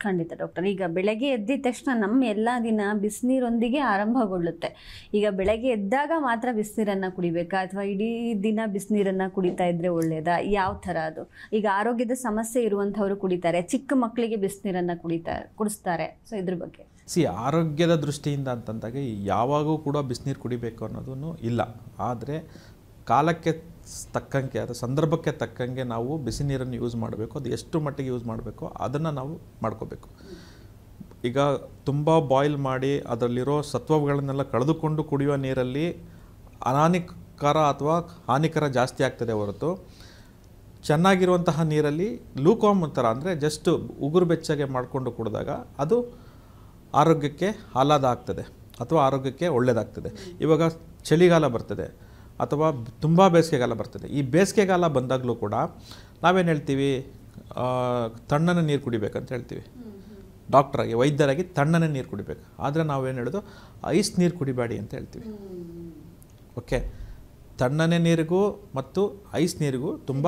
ಖಂಡಿತ ಡಾಕ್ಟರ್. ಈಗ ಬೆಳಗ್ಗೆ ಎದ್ದಿದ ತಕ್ಷಣ ನಮ್ಮ ಎಲ್ಲ ದಿನ ಬಿಸಿನೀರೊಂದಿಗೆ ಆರಂಭಗೊಳ್ಳುತ್ತೆ. ಈಗ ಬೆಳಗ್ಗೆ ಎದ್ದಾಗ ಮಾತ್ರ ಬಿಸಿನೀರನ್ನು ಕುಡಿಬೇಕಾ ಅಥವಾ ಇಡೀ ದಿನ ಬಿಸಿನೀರನ್ನು ಕುಡಿತಾ ಇದ್ರೆ ಒಳ್ಳೆಯದಾ? ಯಾವ ಥರ ಅದು? ಈಗ ಆರೋಗ್ಯದ ಸಮಸ್ಯೆ ಇರುವಂಥವ್ರು ಕುಡಿತಾರೆ, ಚಿಕ್ಕ ಮಕ್ಕಳಿಗೆ ಬಿಸಿನೀರನ್ನು ಕುಡಿಸ್ತಾರೆ. ಸೊ ಇದ್ರ ಬಗ್ಗೆ ಆರೋಗ್ಯದ ದೃಷ್ಟಿಯಿಂದ ಅಂತಂದಾಗ ಯಾವಾಗೂ ಕೂಡ ಬಿಸಿನೀರು ಕುಡಿಬೇಕು ಅನ್ನೋದೂ ಇಲ್ಲ. ಆದರೆ ಕಾಲಕ್ಕೆ ತಕ್ಕಂಗೆ ಅದು ಸಂದರ್ಭಕ್ಕೆ ತಕ್ಕಂಗೆ ನಾವು ಬಿಸಿ ನೀರನ್ನು ಯೂಸ್ ಮಾಡಬೇಕು. ಅದು ಎಷ್ಟು ಮಟ್ಟಿಗೆ ಯೂಸ್ ಮಾಡಬೇಕು ಅದನ್ನು ನಾವು ಮಾಡ್ಕೋಬೇಕು. ಈಗ ತುಂಬ ಬಾಯ್ಲ್ ಮಾಡಿ ಅದರಲ್ಲಿರೋ ಸತ್ವಗಳನ್ನೆಲ್ಲ ಕಳೆದುಕೊಂಡು ಕುಡಿಯುವ ನೀರಲ್ಲಿ ಅನಾನಿಕರ ಅಥವಾ ಹಾನಿಕರ ಜಾಸ್ತಿ ಆಗ್ತದೆ ಹೊರತು ಚೆನ್ನಾಗಿರುವಂತಹ ನೀರಲ್ಲಿ ಲೂಕಾಮ್ ಥರ ಅಂದರೆ ಜಸ್ಟ್ ಉಗುರು ಬೆಚ್ಚಗೆ ಮಾಡಿಕೊಂಡು ಕುಡಿದಾಗ ಅದು ಆರೋಗ್ಯಕ್ಕೆ ಆಹ್ಲಾದ ಆಗ್ತದೆ ಅಥವಾ ಆರೋಗ್ಯಕ್ಕೆ ಒಳ್ಳೆಯದಾಗ್ತದೆ. ಇವಾಗ ಚಳಿಗಾಲ ಬರ್ತದೆ ಅಥವಾ ತುಂಬ ಬೇಸಿಗೆಗಾಲ ಬರ್ತದೆ. ಈ ಬೇಸಿಗೆಗಾಲ ಬಂದಾಗಲೂ ಕೂಡ ನಾವೇನು ಹೇಳ್ತೀವಿ, ತಣ್ಣನೆ ನೀರು ಕುಡಿಬೇಕಂತ ಹೇಳ್ತೀವಿ. ಡಾಕ್ಟ್ರಾಗಿ ವೈದ್ಯರಾಗಿ ತಣ್ಣನೆ ನೀರು ಕುಡಿಬೇಕು. ಆದರೆ ನಾವೇನು ಹೇಳೋದು ಐಸ್ ನೀರು ಕುಡಿಬೇಡಿ ಅಂತ ಹೇಳ್ತೀವಿ. ಓಕೆ, ತಣ್ಣನೆ ನೀರಿಗೂ ಮತ್ತು ಐಸ್ ನೀರಿಗೂ ತುಂಬ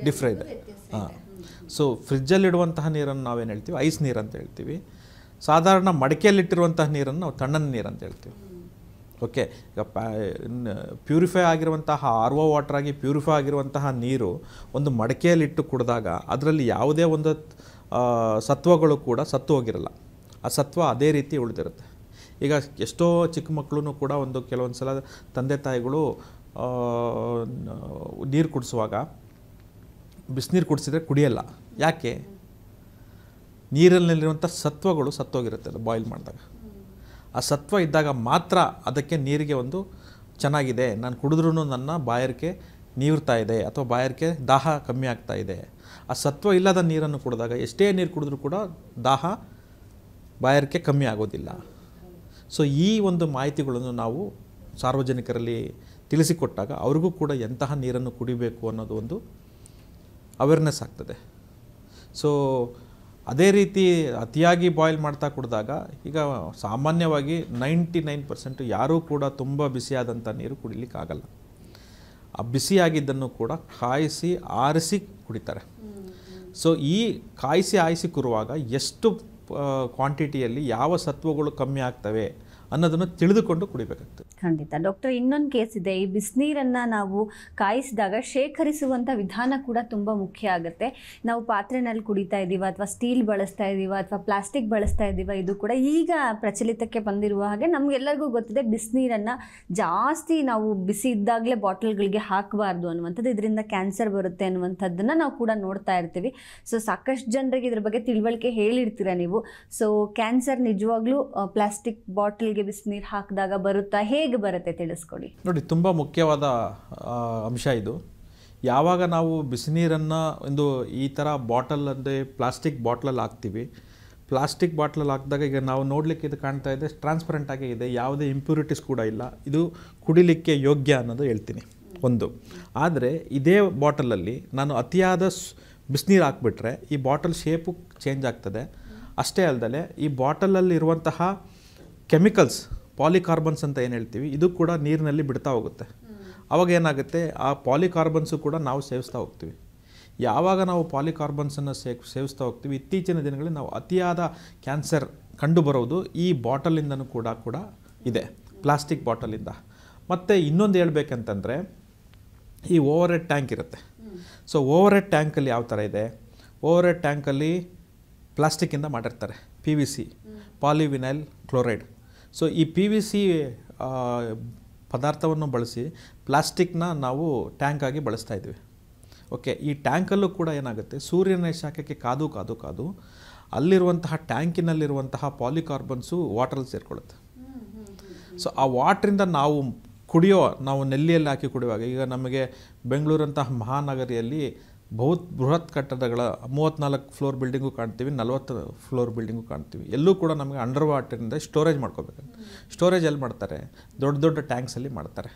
ಡಿಫ್ರೆಂಟ್ ಇದೆ. ಸೊ ಫ್ರಿಜ್ಜಲ್ಲಿಡುವಂತಹ ನೀರನ್ನು ನಾವೇನು ಹೇಳ್ತೀವಿ ಐಸ್ ನೀರು ಅಂತ ಹೇಳ್ತೀವಿ. ಸಾಧಾರಣ ಮಡಿಕೆಯಲ್ಲಿಟ್ಟಿರುವಂತಹ ನೀರನ್ನು ನಾವು ತಣ್ಣನೆ ನೀರು ಅಂತ ಹೇಳ್ತೀವಿ. ಓಕೆ, ಈಗ ಪ್ಯೂರಿಫೈ ಆಗಿರುವಂತಹ RO ವಾಟ್ರಾಗಿ ಪ್ಯೂರಿಫೈ ಆಗಿರುವಂತಹ ನೀರು ಒಂದು ಮಡಿಕೆಯಲ್ಲಿಟ್ಟು ಕುಡಿದಾಗ ಅದರಲ್ಲಿ ಯಾವುದೇ ಒಂದು ಸತ್ವಗಳು ಕೂಡ ಸತ್ತು ಹೋಗಿರಲ್ಲ. ಆ ಸತ್ವ ಅದೇ ರೀತಿ ಉಳಿದಿರುತ್ತೆ. ಈಗ ಎಷ್ಟೋ ಚಿಕ್ಕ ಮಕ್ಕಳು ಕೂಡ ಕೆಲವೊಂದು ಸಲ ತಂದೆ ತಾಯಿಗಳು ನೀರು ಕುಡಿಸುವಾಗ ಬಿಸಿನೀರು ಕುಡಿಸಿದ್ರೆ ಕುಡಿಯಲ್ಲ. ಯಾಕೆ? ನೀರಲ್ಲಿರುವಂಥ ಸತ್ವಗಳು ಸತ್ತೋಗಿರುತ್ತೆ ಅದು ಬಾಯ್ಲ್ ಮಾಡಿದಾಗ. ಆ ಸತ್ವ ಇದ್ದಾಗ ಮಾತ್ರ ಅದಕ್ಕೆ ನೀರಿಗೆ ಒಂದು ಚೆನ್ನಾಗಿದೆ, ನಾನು ಕುಡಿದ್ರೂ ನನ್ನ ಬಾಯಾರಿಕೆ ನೀರ್ತಾ ಇದೆ ಅಥವಾ ಬಾಯಾರಿಕೆ ದಾಹ ಕಮ್ಮಿ ಆಗ್ತಾ ಇದೆ. ಆ ಸತ್ವ ಇಲ್ಲದ ನೀರನ್ನು ಕುಡಿದಾಗ ಎಷ್ಟೇ ನೀರು ಕುಡಿದ್ರೂ ಕೂಡ ದಾಹ ಬಾಯಾರಿಕೆ ಕಮ್ಮಿ ಆಗೋದಿಲ್ಲ. ಸೊ ಈ ಒಂದು ಮಾಹಿತಿಗಳನ್ನು ನಾವು ಸಾರ್ವಜನಿಕರಲ್ಲಿ ತಿಳಿಸಿಕೊಟ್ಟಾಗ ಅವ್ರಿಗೂ ಕೂಡ ಎಂತಹ ನೀರನ್ನು ಕುಡಿಬೇಕು ಅನ್ನೋದು ಒಂದು ಅವೇರ್ನೆಸ್ ಆಗ್ತದೆ. ಸೊ ಅದೇ ರೀತಿ ಅತಿಯಾಗಿ ಬಾಯ್ಲ್ ಮಾಡ್ತಾ ಕುಡಿದಾಗ ಈಗ ಸಾಮಾನ್ಯವಾಗಿ 99% ಯಾರೂ ಕೂಡ ತುಂಬ ಬಿಸಿಯಾದಂಥ ನೀರು ಕುಡಿಲಿಕ್ಕಾಗಲ್ಲ. ಆ ಬಿಸಿಯಾಗಿದ್ದನ್ನು ಕೂಡ ಕಾಯಿಸಿ ಆರಿಸಿ ಕುಡಿತಾರೆ. ಸೊ ಈ ಕಾಯಿಸಿ ಆರಿಸಿ ಕುರುವಾಗ ಎಷ್ಟು ಕ್ವಾಂಟಿಟಿಯಲ್ಲಿ ಯಾವ ಸತ್ವಗಳು ಕಮ್ಮಿ ಆಗ್ತವೆ ಅನ್ನೋದನ್ನು ತಿಳಿದುಕೊಂಡು ಕುಡಿಬೇಕಾಗ್ತದೆ. ಖಂಡಿತ ಡಾಕ್ಟರ್. ಇನ್ನೊಂದು ಕೇಸ್ ಇದೆ. ಈ ಬಿಸಿನೀರನ್ನು ನಾವು ಕಾಯಿಸಿದಾಗ ಶೇಖರಿಸುವಂಥ ವಿಧಾನ ಕೂಡ ತುಂಬ ಮುಖ್ಯ ಆಗುತ್ತೆ. ನಾವು ಪಾತ್ರೆನಲ್ಲಿ ಕುಡಿತಾ ಇದ್ದೀವ ಅಥವಾ ಸ್ಟೀಲ್ ಬಳಸ್ತಾ ಇದ್ದೀವ ಅಥವಾ ಪ್ಲಾಸ್ಟಿಕ್ ಬಳಸ್ತಾ ಇದ್ದೀವ, ಇದು ಕೂಡ ಈಗ ಪ್ರಚಲಿತಕ್ಕೆ ಬಂದಿರುವ ಹಾಗೆ ನಮಗೆಲ್ಲರಿಗೂ ಗೊತ್ತಿದೆ ಬಿಸಿನೀರನ್ನು ಜಾಸ್ತಿ ನಾವು ಬಿಸಿ ಇದ್ದಾಗಲೇ ಬಾಟಲ್ಗಳಿಗೆ ಹಾಕಬಾರ್ದು ಅನ್ನುವಂಥದ್ದು. ಇದರಿಂದ ಕ್ಯಾನ್ಸರ್ ಬರುತ್ತೆ ಅನ್ನುವಂಥದ್ದನ್ನು ನಾವು ಕೂಡ ನೋಡ್ತಾ ಇರ್ತೀವಿ. ಸೊ ಸಾಕಷ್ಟು ಜನರಿಗೆ ಇದ್ರ ಬಗ್ಗೆ ತಿಳುವಳಿಕೆ ಹೇಳಿರ್ತೀರ ನೀವು. ಸೊ ಕ್ಯಾನ್ಸರ್ ನಿಜವಾಗ್ಲೂ ಪ್ಲಾಸ್ಟಿಕ್ ಬಾಟಲ್ಗೆ ಬಿಸಿನೀರು ಹಾಕಿದಾಗ ಬರುತ್ತಾ? ಹೇಗೆ ಬರುತ್ತೆ ತಿಳಿಸ್ಕೊಡಿ. ನೋಡಿ, ತುಂಬ ಮುಖ್ಯವಾದ ಅಂಶ ಇದು. ಯಾವಾಗ ನಾವು ಬಿಸಿನೀರನ್ನು ಈ ಥರ ಬಾಟಲ್ ಅಂದರೆ ಪ್ಲಾಸ್ಟಿಕ್ ಬಾಟ್ಲಲ್ಲಿ ಹಾಕ್ತೀವಿ, ಪ್ಲಾಸ್ಟಿಕ್ ಬಾಟ್ಲಲ್ಲಿ ಹಾಕಿದಾಗ ಈಗ ನಾವು ನೋಡಲಿಕ್ಕೆ ಇದು ಕಾಣ್ತಾ ಇದೆ, ಟ್ರಾನ್ಸ್ಪರೆಂಟ್ ಆಗೇ ಇದೆ, ಯಾವುದೇ ಇಂಪ್ಯೂರಿಟೀಸ್ ಕೂಡ ಇಲ್ಲ, ಇದು ಕುಡಿಲಿಕ್ಕೆ ಯೋಗ್ಯ ಅನ್ನೋದು ಹೇಳ್ತೀನಿ ಒಂದು. ಆದರೆ ಇದೇ ಬಾಟಲಲ್ಲಿ ನಾನು ಅತಿಯಾದ ಬಿಸಿನೀರು ಹಾಕ್ಬಿಟ್ರೆ ಈ ಬಾಟಲ್ ಶೇಪು ಚೇಂಜ್ ಆಗ್ತದೆ. ಅಷ್ಟೇ ಅಲ್ಲದೆ ಈ ಬಾಟಲಲ್ಲಿ ಇರುವಂತಹ ಕೆಮಿಕಲ್ಸ್, ಪಾಲಿಕಾರ್ಬನ್ಸ್ ಅಂತ ಏನು ಹೇಳ್ತೀವಿ, ಇದು ಕೂಡ ನೀರಿನಲ್ಲಿ ಬಿಡ್ತಾ ಹೋಗುತ್ತೆ. ಆವಾಗ ಏನಾಗುತ್ತೆ, ಆ ಪಾಲಿಕಾರ್ಬನ್ಸು ಕೂಡ ನಾವು ಸೇವಿಸ್ತಾ ಹೋಗ್ತೀವಿ. ಯಾವಾಗ ನಾವು ಪಾಲಿಕಾರ್ಬನ್ಸನ್ನು ಸೇವಿಸ್ತಾ ಹೋಗ್ತೀವಿ, ಇತ್ತೀಚಿನ ದಿನಗಳಲ್ಲಿ ನಾವು ಅತಿಯಾದ ಕ್ಯಾನ್ಸರ್ ಕಂಡುಬರೋದು ಈ ಬಾಟಲಿಂದನೂ ಕೂಡ ಇದೆ, ಪ್ಲಾಸ್ಟಿಕ್ ಬಾಟಲಿಂದ. ಮತ್ತು ಇನ್ನೊಂದು ಹೇಳ್ಬೇಕಂತಂದರೆ ಈ ಓವರ್ ಹೆಡ್ ಟ್ಯಾಂಕ್ ಇರುತ್ತೆ. ಸೊ ಓವರ್ ಹೆಡ್ ಟ್ಯಾಂಕಲ್ಲಿ ಯಾವ ಥರ ಇದೆ, ಓವರ್ ಹೆಡ್ ಟ್ಯಾಂಕಲ್ಲಿ ಪ್ಲಾಸ್ಟಿಕ್ಕಿಂದ ಮಾಡಿರ್ತಾರೆ, PVC, ಪಾಲಿವಿನೈಲ್ ಕ್ಲೋರೈಡ್. ಸೊ ಈ PVC ಪದಾರ್ಥವನ್ನು ಬಳಸಿ ಪ್ಲಾಸ್ಟಿಕ್ನ ನಾವು ಟ್ಯಾಂಕ್ ಆಗಿ ಬಳಸ್ತಾ ಇದ್ವಿ. ಓಕೆ, ಈ ಟ್ಯಾಂಕಲ್ಲೂ ಕೂಡ ಏನಾಗುತ್ತೆ, ಸೂರ್ಯನ ಶಾಖಕ್ಕೆ ಕಾದು ಅಲ್ಲಿರುವಂತಹ ಟ್ಯಾಂಕಿನಲ್ಲಿರುವಂತಹ ಪಾಲಿಕಾರ್ಬನ್ಸು ವಾಟ್ರಲ್ಲಿ ಸೇರಿಕೊಳ್ಳುತ್ತೆ. ಸೊ ಆ ವಾಟ್ರಿಂದ ನಾವು ನೆಲ್ಲಿಯಲ್ಲಿ ಹಾಕಿ ಕುಡಿಯುವಾಗ, ಈಗ ನಮಗೆ ಬೆಂಗಳೂರಂತಹ ಮಹಾನಗರಿಯಲ್ಲಿ ಬೃಹತ್ ಕಟ್ಟಡಗಳ 34 ಫ್ಲೋರ್ ಬಿಲ್ಡಿಂಗು ಕಾಣ್ತೀವಿ, 40 ಫ್ಲೋರ್ ಬಿಲ್ಡಿಂಗು ಕಾಣ್ತೀವಿ. ಎಲ್ಲೂ ಕೂಡ ನಮಗೆ ಅಂಡರ್ ವಾಟರಿಂದ ಸ್ಟೋರೇಜ್ ಮಾಡ್ಕೋಬೇಕು. ಸ್ಟೋರೇಜ್ ಎಲ್ಲಿ ಮಾಡ್ತಾರೆ? ದೊಡ್ಡ ಟ್ಯಾಂಕ್ಸಲ್ಲಿ ಮಾಡ್ತಾರೆ.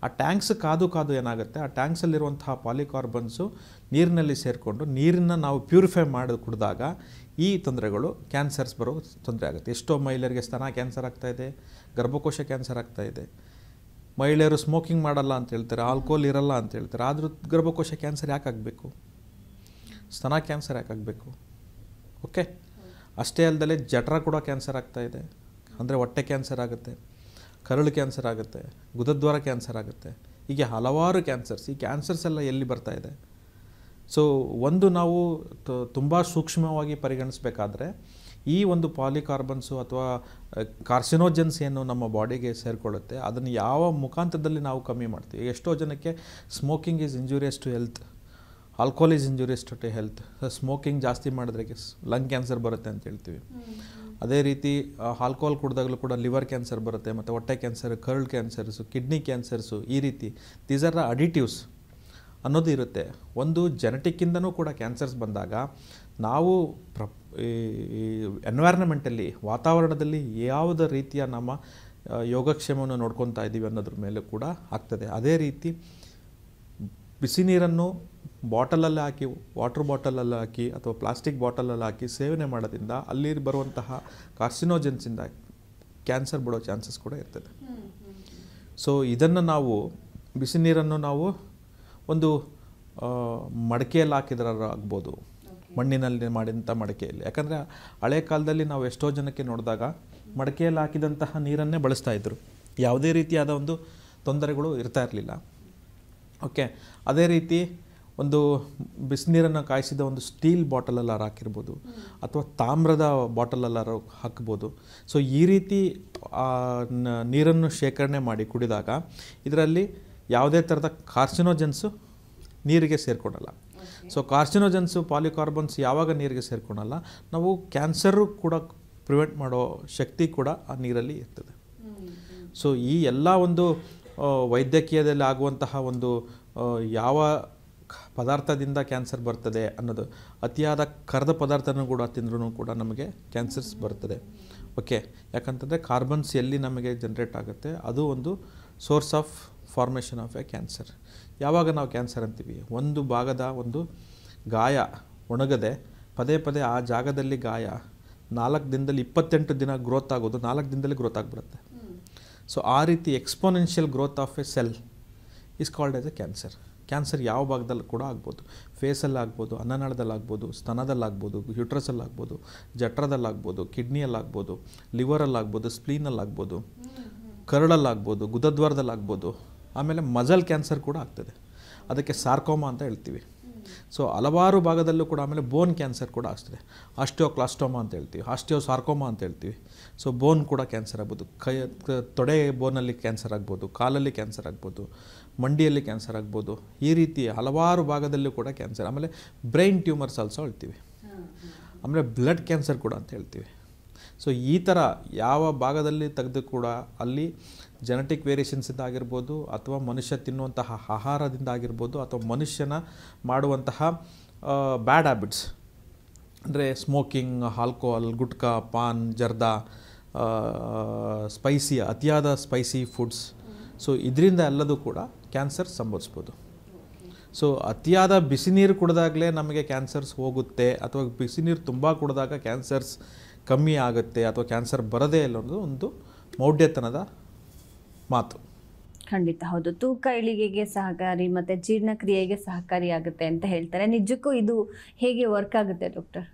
ಆ ಟ್ಯಾಂಕ್ಸ್ ಕಾದು ಏನಾಗುತ್ತೆ, ಆ ಟ್ಯಾಂಕ್ಸಲ್ಲಿರುವಂತಹ ಪಾಲಿಕಾರ್ಬನ್ಸು ನೀರಿನಲ್ಲಿ ಸೇರಿಕೊಂಡು ನೀರನ್ನು ನಾವು ಪ್ಯೂರಿಫೈ ಮಾಡಿ ಕುಡಿದಾಗ ಈ ತೊಂದರೆಗಳು, ಕ್ಯಾನ್ಸರ್ಸ್ ಬರೋ ತೊಂದರೆ ಆಗುತ್ತೆ. ಎಷ್ಟೋ ಮಹಿಳೆಯರಿಗೆ ಸ್ತನ ಕ್ಯಾನ್ಸರ್ ಆಗ್ತಾಯಿದೆ, ಗರ್ಭಕೋಶ ಕ್ಯಾನ್ಸರ್ ಆಗ್ತಾಯಿದೆ. ಮಹಿಳೆಯರು ಸ್ಮೋಕಿಂಗ್ ಮಾಡಲ್ಲ ಅಂತ ಹೇಳ್ತಾರೆ, ಆಲ್ಕೋಹಾಲ್ ಇರಲ್ಲ ಅಂತ ಹೇಳ್ತಾರೆ, ಆದರೂ ಗರ್ಭಕೋಶ ಕ್ಯಾನ್ಸರ್ ಯಾಕೆ ಆಗಬೇಕು, ಸ್ತನ ಕ್ಯಾನ್ಸರ್ ಯಾಕೆ ಆಗಬೇಕು? ಓಕೆ, ಅಷ್ಟೇ ಅಲ್ಲದೆ ಜಠರ ಕೂಡ ಕ್ಯಾನ್ಸರ್ ಆಗ್ತಾಯಿದೆ, ಅಂದರೆ ಹೊಟ್ಟೆ ಕ್ಯಾನ್ಸರ್ ಆಗುತ್ತೆ, ಕರಳು ಕ್ಯಾನ್ಸರ್ ಆಗುತ್ತೆ, ಗುದದ್ವಾರ ಕ್ಯಾನ್ಸರ್ ಆಗುತ್ತೆ, ಹೀಗೆ ಹಲವಾರು ಕ್ಯಾನ್ಸರ್ಸ್. ಈ ಕ್ಯಾನ್ಸರ್ಸ್ ಎಲ್ಲ ಎಲ್ಲಿ ಬರ್ತಾ ಇದೆ? ಸೊ ಒಂದು ನಾವು ತುಂಬ ಸೂಕ್ಷ್ಮವಾಗಿ ಪರಿಗಣಿಸಬೇಕಾದ್ರೆ ಈ ಒಂದು ಪಾಲಿಕಾರ್ಬನ್ಸು ಅಥವಾ ಕಾರ್ಸಿನೋಜನ್ಸ್ ಏನು ನಮ್ಮ ಬಾಡಿಗೆ ಸೇರಿಕೊಳ್ಳುತ್ತೆ ಅದನ್ನು ಯಾವ ಮುಖಾಂತರದಲ್ಲಿ ನಾವು ಕಮ್ಮಿ ಮಾಡ್ತೀವಿ. ಎಷ್ಟೋ ಜನಕ್ಕೆ smoking is injurious to health, alcohol is injurious to health. Smoking ಜಾಸ್ತಿ ಮಾಡಿದ್ರೆ ಲಂಗ್ ಕ್ಯಾನ್ಸರ್ ಬರುತ್ತೆ ಅಂತ ಹೇಳ್ತೀವಿ. ಅದೇ ರೀತಿ ಆಲ್ಕೋಹಾಲ್ ಕುಡಿದಾಗಲೂ ಕೂಡ ಲಿವರ್ ಕ್ಯಾನ್ಸರ್ ಬರುತ್ತೆ, ಮತ್ತು ಹೊಟ್ಟೆ cancer, curl cancers, kidney cancers, ಈ ರೀತಿ ದೀಸ್ ಆರ್ ಅಡಿಟಿವ್ಸ್ ಅನ್ನೋದು ಇರುತ್ತೆ. ಒಂದು ಜೆನೆಟಿಕ್ಕಿಂದನೂ ಕೂಡ ಕ್ಯಾನ್ಸರ್ಸ್ ಬಂದಾಗ ನಾವು ಎನ್ವೈರ್ನಮೆಂಟಲ್ಲಿ, ವಾತಾವರಣದಲ್ಲಿ ಯಾವುದೇ ರೀತಿಯ ನಮ್ಮ ಯೋಗಕ್ಷೇಮವನ್ನು ನೋಡ್ಕೊತಾ ಇದ್ದೀವಿ ಅನ್ನೋದ್ರ ಮೇಲೆ ಕೂಡ ಆಗ್ತದೆ. ಅದೇ ರೀತಿ ಬಿಸಿ ನೀರನ್ನು ಬಾಟಲಲ್ಲಿ ಹಾಕಿ, ವಾಟರ್ ಬಾಟಲಲ್ಲಿ ಹಾಕಿ ಅಥವಾ ಪ್ಲಾಸ್ಟಿಕ್ ಬಾಟಲಲ್ಲಿ ಹಾಕಿ ಸೇವನೆ ಮಾಡೋದ್ರಿಂದ ಅಲ್ಲಿ ಬರುವಂತಹ ಕಾರ್ಸಿನೋಜನ್ಸಿಂದ ಕ್ಯಾನ್ಸರ್ ಬಿಡೋ ಚಾನ್ಸಸ್ ಕೂಡ ಇರ್ತದೆ. ಸೊ ಇದನ್ನು ನಾವು ಬಿಸಿ ನೀರನ್ನು ನಾವು ಒಂದು ಮಡಕೆಯಲ್ಲಿ ಹಾಕಿದ್ರಾರು ಆಗ್ಬೋದು, ಮಣ್ಣಿನಲ್ಲಿ ಮಾಡಿದಂಥ ಮಡಕೆಯಲ್ಲಿ. ಯಾಕಂದರೆ ಹಳೆ ಕಾಲದಲ್ಲಿ ನಾವು ಎಷ್ಟೋ ಜನಕ್ಕೆ ನೋಡಿದಾಗ ಮಡಕೆಯಲ್ಲಿ ಹಾಕಿದಂತಹ ನೀರನ್ನೇ ಬಳಸ್ತಾಯಿದ್ರು, ಯಾವುದೇ ರೀತಿಯಾದ ಒಂದು ತೊಂದರೆಗಳು ಇರ್ತಾ ಇರಲಿಲ್ಲ. ಓಕೆ, ಅದೇ ರೀತಿ ಒಂದು ಬಿಸಿನೀರನ್ನು ಕಾಯಿಸಿದ ಒಂದು ಸ್ಟೀಲ್ ಬಾಟಲಲ್ಲಾರು ಹಾಕಿರ್ಬೋದು ಅಥವಾ ತಾಮ್ರದ ಬಾಟಲಲ್ಲಾರು ಹಾಕ್ಬೋದು. ಸೊ ಈ ರೀತಿ ನೀರನ್ನು ಶೇಖರಣೆ ಮಾಡಿ ಕುಡಿದಾಗ ಇದರಲ್ಲಿ ಯಾವುದೇ ಥರದ ಕಾರ್ಸಿನೋಜನ್ಸು ನೀರಿಗೆ ಸೇರಿಕೊಳ್ಳಲ್ಲ. ಸೊ ಕಾರ್ಸಿನೋಜನ್ಸು, ಪಾಲಿಕಾರ್ಬನ್ಸ್ ಯಾವಾಗ ನೀರಿಗೆ ಸೇರಿಕೊಳ್ಳಲ್ಲ, ನಾವು ಕ್ಯಾನ್ಸರು ಕೂಡ ಪ್ರಿವೆಂಟ್ ಮಾಡೋ ಶಕ್ತಿ ಕೂಡ ಆ ನೀರಲ್ಲಿ ಇರ್ತದೆ. ಸೊ ಈ ಎಲ್ಲ ಒಂದು ವೈದ್ಯಕೀಯದಲ್ಲಿ ಆಗುವಂತಹ ಒಂದು ಯಾವ ಪದಾರ್ಥದಿಂದ ಕ್ಯಾನ್ಸರ್ ಬರ್ತದೆ ಅನ್ನೋದು, ಅತಿಯಾದ ಕರೆದ ಪದಾರ್ಥನೂ ಕೂಡ ತಿಂದ್ರೂ ಕೂಡ ನಮಗೆ ಕ್ಯಾನ್ಸರ್ಸ್ ಬರ್ತದೆ. ಓಕೆ, ಯಾಕಂತಂದರೆ ಕಾರ್ಬನ್ಸ್ ಎಲ್ಲಿ ನಮಗೆ ಜನ್ರೇಟ್ ಆಗುತ್ತೆ ಅದು ಒಂದು source of formation of A cancer. ಯಾವಾಗ ನಾವು ಕ್ಯಾನ್ಸರ್ ಅಂತೀವಿ, ಒಂದು ಭಾಗದ ಒಂದು ಗಾಯ ಒಣಗದೆ ಪದೇ ಪದೇ ಆ ಜಾಗದಲ್ಲಿ ಗಾಯ 4 ದಿನದಲ್ಲಿ 28 ದಿನ ಗ್ರೋತ್ ಆಗೋದು 4 ದಿನದಲ್ಲಿ ಗ್ರೋತ್ ಆಗಿಬಿಡುತ್ತೆ. ಸೊ ಆ ರೀತಿ exponential growth of A cell is called as A cancer. Cancer ಯಾವ ಭಾಗದಲ್ಲಿ ಕೂಡ ಆಗ್ಬೋದು, ಫೇಸಲ್ಲಾಗ್ಬೋದು, ಅನ್ನನಾಳದಲ್ಲಾಗ್ಬೋದು, ಸ್ತನದಲ್ಲಾಗ್ಬೋದು, ಯುಟ್ರಸಲ್ಲಾಗ್ಬೋದು, ಜಠರದಲ್ಲಾಗ್ಬೋದು, ಕಿಡ್ನಿಯಲ್ಲಾಗ್ಬೋದು, ಲಿವರಲ್ಲಾಗ್ಬೋದು, ಸ್ಪ್ಲೀನಲ್ಲಾಗ್ಬೋದು, ಕರಳಲ್ಲಾಗ್ಬೋದು, ಗುದದ್ವಾರದಲ್ಲಾಗ್ಬೋದು, ಆಮೇಲೆ ಮಜಲ್ ಕ್ಯಾನ್ಸರ್ ಕೂಡ ಆಗ್ತದೆ, ಅದಕ್ಕೆ ಸಾರ್ಕೋಮಾ ಅಂತ ಹೇಳ್ತೀವಿ. ಸೊ ಹಲವಾರು ಭಾಗದಲ್ಲೂ ಕೂಡ. ಆಮೇಲೆ ಬೋನ್ ಕ್ಯಾನ್ಸರ್ ಕೂಡ ಆಗ್ತದೆ, ಆಸ್ಟಿಯೋಕ್ಲಾಸ್ಟೋಮಾ ಅಂತ ಹೇಳ್ತೀವಿ, ಆಸ್ಟಿಯೋಸಾರ್ಕೋಮಾ ಅಂತ ಹೇಳ್ತೀವಿ. ಸೊ ಬೋನ್ ಕೂಡ ಕ್ಯಾನ್ಸರ್ ಆಗ್ಬೋದು, ತೊಡೆ ಬೋನಲ್ಲಿ ಕ್ಯಾನ್ಸರ್ ಆಗ್ಬೋದು, ಕಾಲಲ್ಲಿ ಕ್ಯಾನ್ಸರ್ ಆಗ್ಬೋದು, ಮಂಡಿಯಲ್ಲಿ ಕ್ಯಾನ್ಸರ್ ಆಗ್ಬೋದು. ಈ ರೀತಿ ಹಲವಾರು ಭಾಗದಲ್ಲೂ ಕೂಡ ಕ್ಯಾನ್ಸರ್. ಆಮೇಲೆ ಬ್ರೈನ್ ಟ್ಯೂಮರ್ಸ್ ಆಲ್ಸೋ ಹೇಳ್ತೀವಿ, ಆಮೇಲೆ ಬ್ಲಡ್ ಕ್ಯಾನ್ಸರ್ ಕೂಡ ಅಂತ ಹೇಳ್ತೀವಿ. ಸೊ ಈ ಥರ ಯಾವ ಭಾಗದಲ್ಲಿ ತೆಗೆದು ಕೂಡ ಅಲ್ಲಿ ಜೆನೆಟಿಕ್ ವೇರಿಯೇಷನ್ಸಿಂದ ಆಗಿರ್ಬೋದು, ಅಥವಾ ಮನುಷ್ಯ ತಿನ್ನುವಂತಹ ಆಹಾರದಿಂದ ಆಗಿರ್ಬೋದು, ಅಥವಾ ಮನುಷ್ಯನ ಮಾಡುವಂತಹ ಬ್ಯಾಡ್ ಹ್ಯಾಬಿಟ್ಸ್, ಅಂದರೆ smoking, alcohol, gutka, paan, zarda, spicy, ಅತಿಯಾದ ಸ್ಪೈಸಿ ಫುಡ್ಸ್. ಸೊ ಇದರಿಂದ ಎಲ್ಲದೂ ಕೂಡ ಕ್ಯಾನ್ಸರ್ ಸಂಭವಿಸ್ಬೋದು. ಸೊ ಅತಿಯಾದ ಬಿಸಿ ನೀರು ಕುಡಿದಾಗಲೇ ನಮಗೆ ಕ್ಯಾನ್ಸರ್ಸ್ ಹೋಗುತ್ತೆ, ಅಥವಾ ಬಿಸಿ ನೀರು ತುಂಬ ಕುಡಿದಾಗ ಕ್ಯಾನ್ಸರ್ಸ್ ಕಮ್ಮಿ ಆಗುತ್ತೆ, ಅಥವಾ ಕ್ಯಾನ್ಸರ್ ಬರದೇ ಇಲ್ಲ ಅನ್ನೋದು ಒಂದು ಮೌಢ್ಯತನದ ಮಾತು. ಖಂಡಿತ ಹೌದು. ತೂಕ ಇಳಿಗೆಗೆ ಸಹಕಾರಿ ಮತ್ತು ಜೀರ್ಣಕ್ರಿಯೆಗೆ ಸಹಕಾರಿಯಾಗುತ್ತೆ ಅಂತ ಹೇಳ್ತಾರೆ. ನಿಜಕ್ಕೂ ಇದು ಹೇಗೆ ವರ್ಕ್ ಆಗುತ್ತೆ ಡಾಕ್ಟರ್?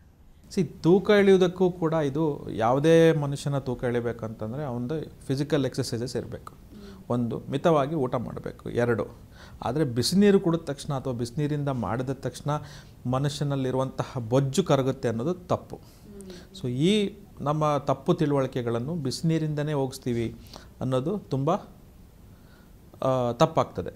ತೂಕ ಇಳಿಯೋದಕ್ಕೂ ಕೂಡ ಇದು ಯಾವುದೇ ಮನುಷ್ಯನ ತೂಕ ಇಳಿಬೇಕಂತಂದರೆ ಅವನದು ಫಿಸಿಕಲ್ ಎಕ್ಸಸೈಸಸ್ ಇರಬೇಕು. ಒಂದು, ಮಿತವಾಗಿ ಊಟ ಮಾಡಬೇಕು. 2, ಆದರೆ ಬಿಸಿನೀರು ಕುಡಿದ ತಕ್ಷಣ ಅಥವಾ ಬಿಸಿನೀರಿಂದ ಮಾಡಿದ ತಕ್ಷಣ ಮನುಷ್ಯನಲ್ಲಿರುವಂತಹ ಬೊಜ್ಜು ಕರಗುತ್ತೆ ಅನ್ನೋದು ತಪ್ಪು. ಸೊ ಈ ನಮ್ಮ ತಪ್ಪು ತಿಳುವಳಿಕೆಗಳನ್ನು ಬಿಸಿನೀರಿಂದನೇ ಹೋಗಿಸ್ತೀವಿ ಅನ್ನೋದು ತುಂಬ ತಪ್ಪಾಗ್ತದೆ.